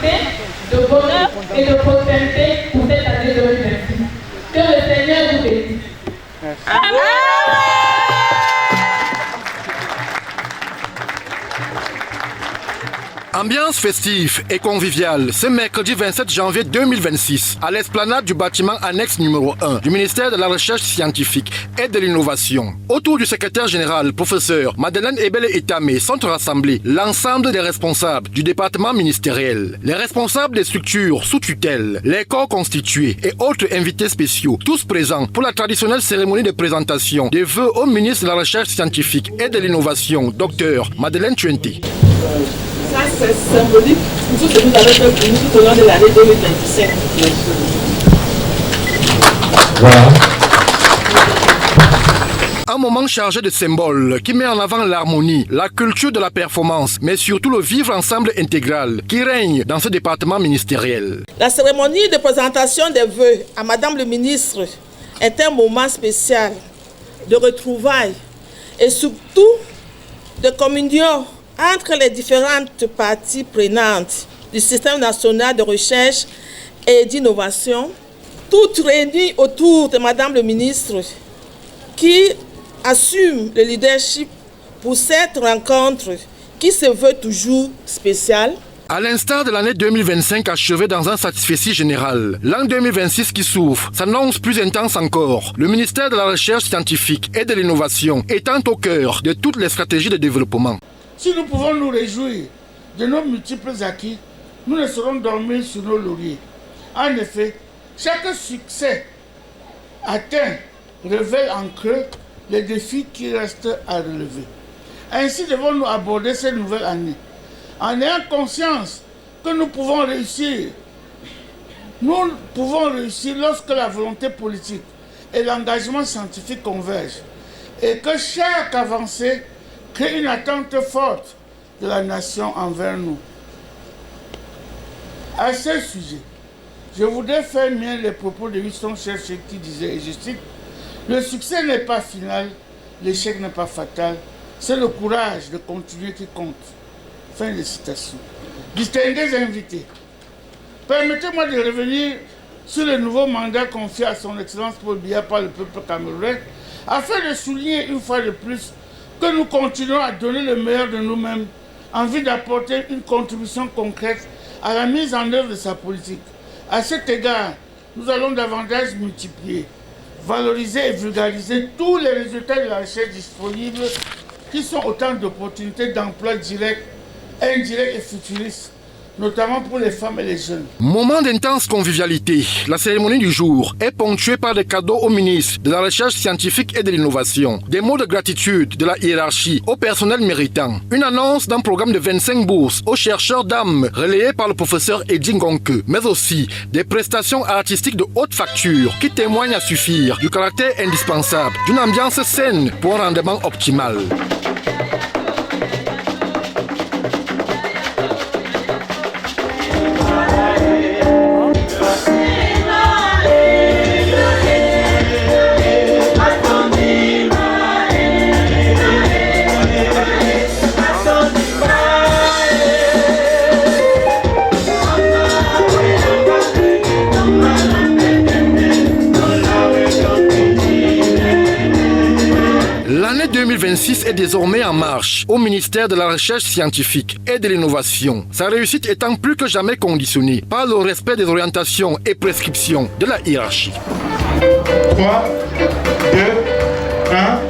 santé, de bonheur et de prospérité pour cette année 2026. Que le Seigneur vous bénisse. Amen. Ambiance festive et conviviale ce mercredi 27 janvier 2026 à l'esplanade du bâtiment annexe numéro 1 du ministère de la Recherche scientifique et de l'Innovation. Autour du secrétaire général, professeur Madeleine Ebele-Etamé, sont rassemblés l'ensemble des responsables du département ministériel, les responsables des structures sous tutelle, les corps constitués et autres invités spéciaux, tous présents pour la traditionnelle cérémonie de présentation des vœux au ministre de la Recherche scientifique et de l'Innovation, Dr Madeleine Tuenté. Ça, c'est symbolique pour tout ce que vous avez fait pour nous tout au long de l'année 2025. Voilà. Un moment chargé de symboles qui met en avant l'harmonie, la culture de la performance, mais surtout le vivre ensemble intégral qui règne dans ce département ministériel. La cérémonie de présentation des vœux à Madame le ministre est un moment spécial de retrouvailles et surtout de communion entre les différentes parties prenantes du système national de recherche et d'innovation, toutes réunies autour de Madame le ministre qui assume le leadership pour cette rencontre qui se veut toujours spéciale. À l'instar de l'année 2025 achevée dans un satisfecit général, l'an 2026 qui s'ouvre s'annonce plus intense encore. Le ministère de la Recherche scientifique et de l'Innovation étant au cœur de toutes les stratégies de développement. Si nous pouvons nous réjouir de nos multiples acquis, nous ne saurons dormir sur nos lauriers. En effet, chaque succès atteint révèle en creux les défis qui restent à relever. Ainsi devons-nous aborder cette nouvelle année en ayant conscience que nous pouvons réussir. Nous pouvons réussir lorsque la volonté politique et l'engagement scientifique convergent et que chaque avancée crée une attente forte de la nation envers nous. À ce sujet, je voudrais faire mien les propos de Winston Churchill qui disait, et je cite, « Le succès n'est pas final, l'échec n'est pas fatal, c'est le courage de continuer qui compte. » Fin de citation. Distingués invités, permettez-moi de revenir sur le nouveau mandat confié à son Excellence Paul Biya par le peuple camerounais, afin de souligner une fois de plus que nous continuons à donner le meilleur de nous-mêmes en vue d'apporter une contribution concrète à la mise en œuvre de sa politique. À cet égard, nous allons davantage multiplier, valoriser et vulgariser tous les résultats de la recherche disponibles qui sont autant d'opportunités d'emploi directs, indirects et futuristes, notamment pour les femmes et les jeunes. Moment d'intense convivialité, la cérémonie du jour est ponctuée par des cadeaux au ministre de la Recherche scientifique et de l'Innovation, des mots de gratitude de la hiérarchie au personnel méritant, une annonce d'un programme de 25 bourses aux chercheurs d'âme relayé par le professeur Edin Gonke, mais aussi des prestations artistiques de haute facture qui témoignent à suffire du caractère indispensable d'une ambiance saine pour un rendement optimal. L'année 2026 est désormais en marche au ministère de la Recherche scientifique et de l'Innovation. Sa réussite étant plus que jamais conditionnée par le respect des orientations et prescriptions de la hiérarchie. 3, 2, 1...